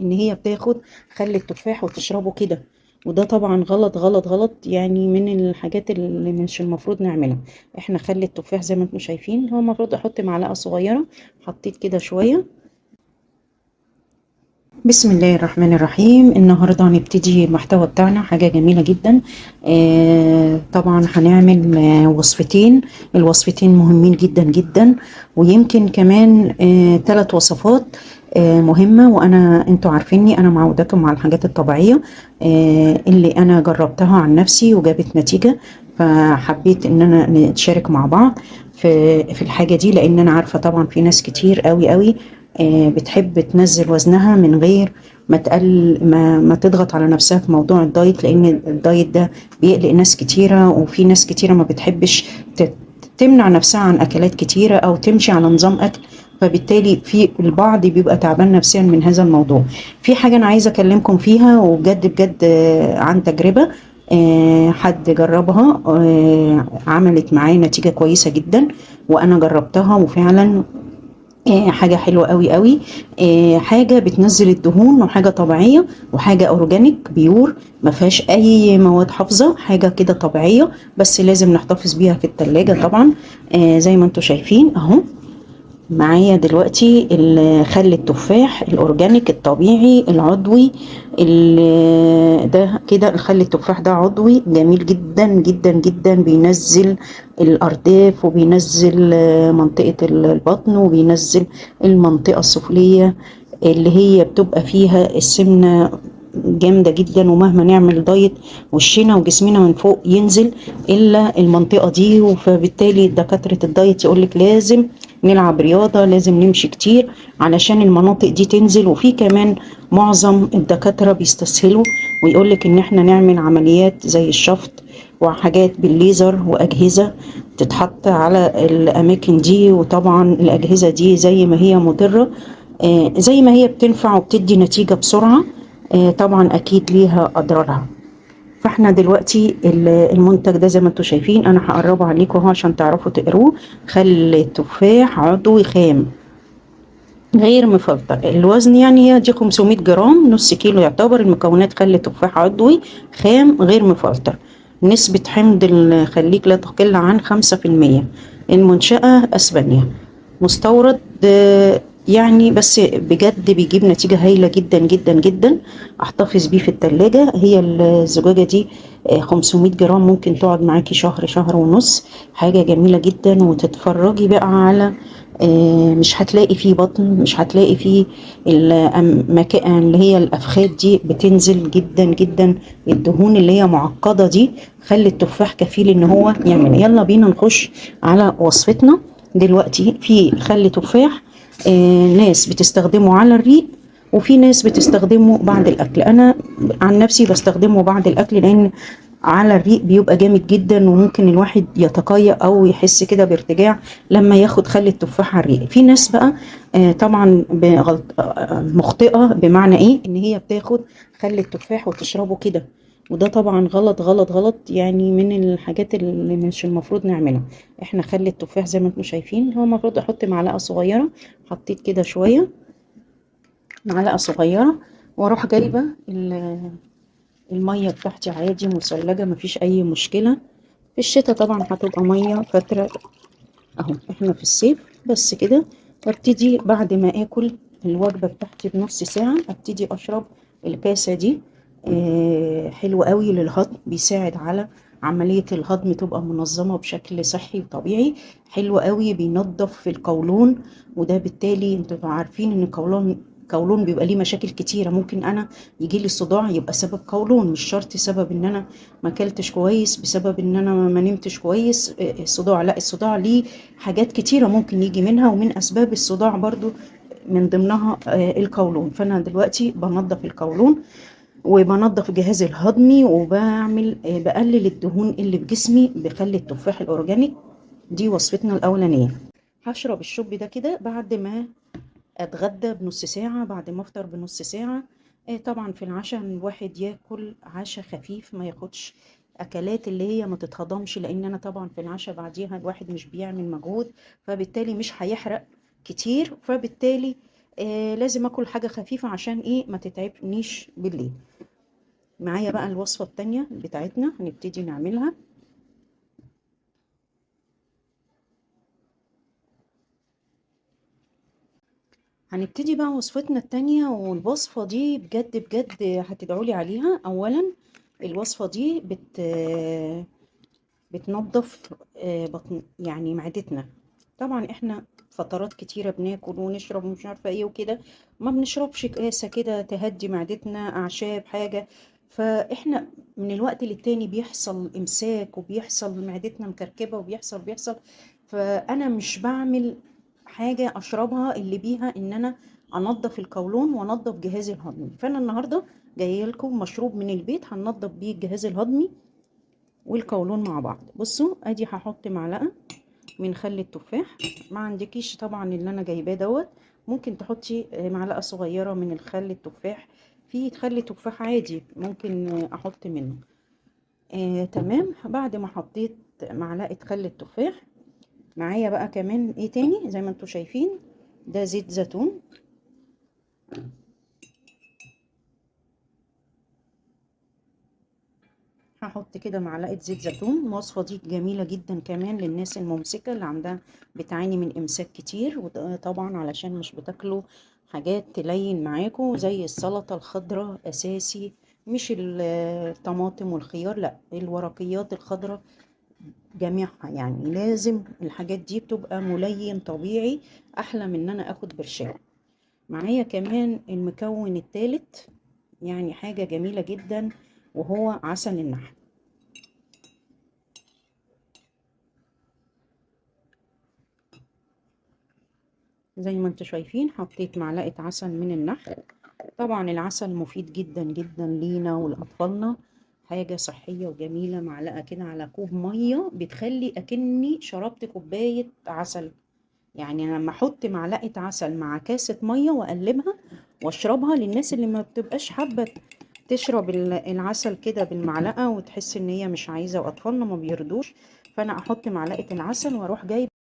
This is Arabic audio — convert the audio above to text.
ان هي بتاخد خل التفاح وتشربه كده، وده طبعا غلط غلط غلط، يعني من الحاجات اللي مش المفروض نعملها. احنا خل التفاح زي ما انتم شايفين هو المفروض احط معلقة صغيرة، حطيت كده شوية. بسم الله الرحمن الرحيم. النهاردة هنبتدي المحتوى بتاعنا حاجة جميلة جدا. طبعا هنعمل وصفتين. الوصفتين مهمين جدا جدا، ويمكن كمان 3 وصفات مهمة. وأنا أنتوا عارفيني أنا معوداكم على الحاجات الطبيعية اللي أنا جربتها عن نفسي وجابت نتيجة، فحبيت إن أنا نتشارك مع بعض في الحاجة دي، لأن أنا عارفة طبعا في ناس كتير قوي قوي بتحب تنزل وزنها من غير ما تضغط على نفسها في موضوع الدايت، لان الدايت ده بيقلق ناس كتيرة، وفي ناس كتيرة ما بتحبش تمنع نفسها عن اكلات كتيرة او تمشي على نظام اكل، فبالتالي في البعض بيبقى تعبان نفسيا من هذا الموضوع. في حاجة انا عايزة اكلمكم فيها وبجد بجد عن تجربة حد جربها عملت معاه نتيجة كويسة جدا، وانا جربتها وفعلا حاجة حلوة قوي قوي. حاجة بتنزل الدهون، وحاجة طبيعية، وحاجة اورجانيك بيور، ما فيهاش اي مواد حافظة، حاجة كده طبيعية بس لازم نحتفظ بيها في التلاجة طبعا. زي ما انتم شايفين اهو معايا دلوقتي خل التفاح الأورجانيك الطبيعي العضوي. ده كده الخل التفاح ده عضوي جميل جدا جدا جدا، بينزل الأرداف وبينزل منطقة البطن، وبينزل المنطقة السفلية اللي هي بتبقى فيها السمنة جامدة جدا. ومهما نعمل دايت وشنا وجسمنا من فوق ينزل إلا المنطقة دي، فبالتالي دكاترة الدايت يقولك لازم نلعب رياضة، لازم نمشي كتير علشان المناطق دي تنزل. وفي كمان معظم الدكاترة بيستسهلوا ويقولك ان احنا نعمل عمليات زي الشفط وحاجات بالليزر وأجهزة تتحط على الأماكن دي، وطبعا الأجهزة دي زي ما هي مضرة زي ما هي بتنفع وبتدي نتيجة بسرعة طبعا أكيد ليها أضرارها. فاحنا دلوقتي المنتج ده زي ما انتم شايفين انا هقربه عليكم اهو عشان تعرفوا تقروه. خل تفاح عضوي خام غير مفلتر، الوزن يعني هي دي 500 جرام، نص كيلو يعتبر. المكونات خل تفاح عضوي خام غير مفلتر، نسبة حمض الخليج لا تقل عن 5%، المنشأة أسبانيا، مستورد يعني بس بجد بيجيب نتيجة هايلة جدا جدا جدا. احتفظ بيه في التلاجة. هي الزجاجة دي 500 جرام ممكن تقعد معاكي شهر شهر ونص، حاجة جميلة جدا. وتتفرجي بقى على مش هتلاقي فيه بطن، مش هتلاقي فيه المكان اللي هي الأفخاذ دي بتنزل جدا جدا. الدهون اللي هي معقدة دي خلي التفاح كفيل ان هو يعمل. يلا بينا نخش على وصفتنا دلوقتي. في خل تفاح ناس بتستخدمه على الريق، وفي ناس بتستخدمه بعد الاكل. انا عن نفسي بستخدمه بعد الاكل، لان على الريق بيبقى جامد جدا، وممكن الواحد يتقيأ او يحس كده بارتجاع لما ياخد خل التفاح على الريق. في ناس بقى طبعا بغلط مخطئة، بمعنى ايه؟ ان هي بتاخد خل التفاح وتشربه كده، وده طبعا غلط غلط غلط، يعني من الحاجات اللي مش المفروض نعملها. احنا خلي التفاح زي ما انتم شايفين هو المفروض احط معلقة صغيرة، حطيت كده شوية معلقة صغيرة، واروح جايبة المية بتاعتي عادي مثلجة مفيش اي مشكلة. في الشتاء طبعا هتبقى مية فترة، اهو احنا في الصيف بس كده. وابتدي بعد ما اكل الوجبة بتاعتي بنص ساعة ابتدي اشرب الكاسة دي. حلو قوي للهضم، بيساعد على عملية الهضم تبقى منظمة بشكل صحي وطبيعي. حلو قوي، بينظف في القولون، وده بالتالي انتوا عارفين ان القولون بيبقى ليه مشاكل كتيرة. ممكن انا يجي لي صداع يبقى سبب قولون، مش شرط سبب ان انا ما اكلتش كويس، بسبب ان انا ما نمتش كويس الصداع. لا، الصداع ليه حاجات كتيرة ممكن يجي منها، ومن اسباب الصداع برضو من ضمنها القولون. فانا دلوقتي بنظف القولون وبنظف الجهاز الهضمي، وبعمل بقلل الدهون اللي في جسمي بخل التفاح الاورجانيك. دي وصفتنا الاولانيه. هشرب الشوب ده كده بعد ما اتغدى بنص ساعة، بعد ما افطر بنص ساعة. طبعا في العشاء الواحد ياكل عشاء خفيف، ما ياخدش اكلات اللي هي ما تتهضمش، لان انا طبعا في العشاء بعديها الواحد مش بيعمل مجهود، فبالتالي مش هيحرق كتير، فبالتالي لازم اكل حاجة خفيفة عشان ايه ما تتعبنيش بالليل. معايا بقى الوصفة التانية بتاعتنا هنبتدي نعملها. هنبتدي بقى وصفتنا التانية، والوصفة دي بجد بجد هتدعولي عليها. اولا الوصفة دي بتنظف بطن يعني معدتنا. طبعا احنا فترات كتيرة بناكل ونشرب ومش عارفة ايه وكده، ما بنشربش كاسة كده تهدي معدتنا، اعشاب حاجة. فاحنا من الوقت للتاني بيحصل امساك وبيحصل معدتنا مكركبة وبيحصل. فانا مش بعمل حاجة اشربها اللي بيها ان انا انضف القولون وانضف جهازي الهضمي. فانا النهاردة جايه لكم مشروب من البيت هننضف بيه الجهاز الهضمي والقولون مع بعض. بصوا ادي هحط معلقه من خل التفاح. ما عندكيش طبعا اللي انا جايباه دوت، ممكن تحطي معلقه صغيره من الخل التفاح. في خل تفاح عادي ممكن احط منه. تمام. بعد ما حطيت معلقه خل التفاح، معايا بقى كمان ايه تاني زي ما انتم شايفين، ده زيت زيتون. هحط كده معلقة زيت زيتون. الوصفة دي جميلة جدا كمان للناس الممسكة اللي عندها بتعاني من إمساك كتير، وطبعا علشان مش بتاكلوا حاجات تلين معاكم زي السلطة الخضراء أساسي، مش الطماطم والخيار، لا الورقيات الخضراء جميعها. يعني لازم الحاجات دي بتبقى ملين طبيعي، أحلى من إن أنا أخد برشام. معايا كمان المكون الثالث، يعني حاجة جميلة جدا، وهو عسل النحل. زي ما انتم شايفين حطيت معلقة عسل من النحل. طبعا العسل مفيد جدا جدا لينا ولأطفالنا، حاجة صحية وجميلة. معلقة كده على كوب مية بتخلي أكني شربت كوباية عسل. يعني لما أحط معلقة عسل مع كاسة مية وأقلبها وأشربها، للناس اللي ما بتبقاش حابة تشرب العسل كده بالمعلقة وتحس إن هي مش عايزة، وأطفالنا ما بيرضوش، فأنا أحط معلقة العسل وأروح جايبة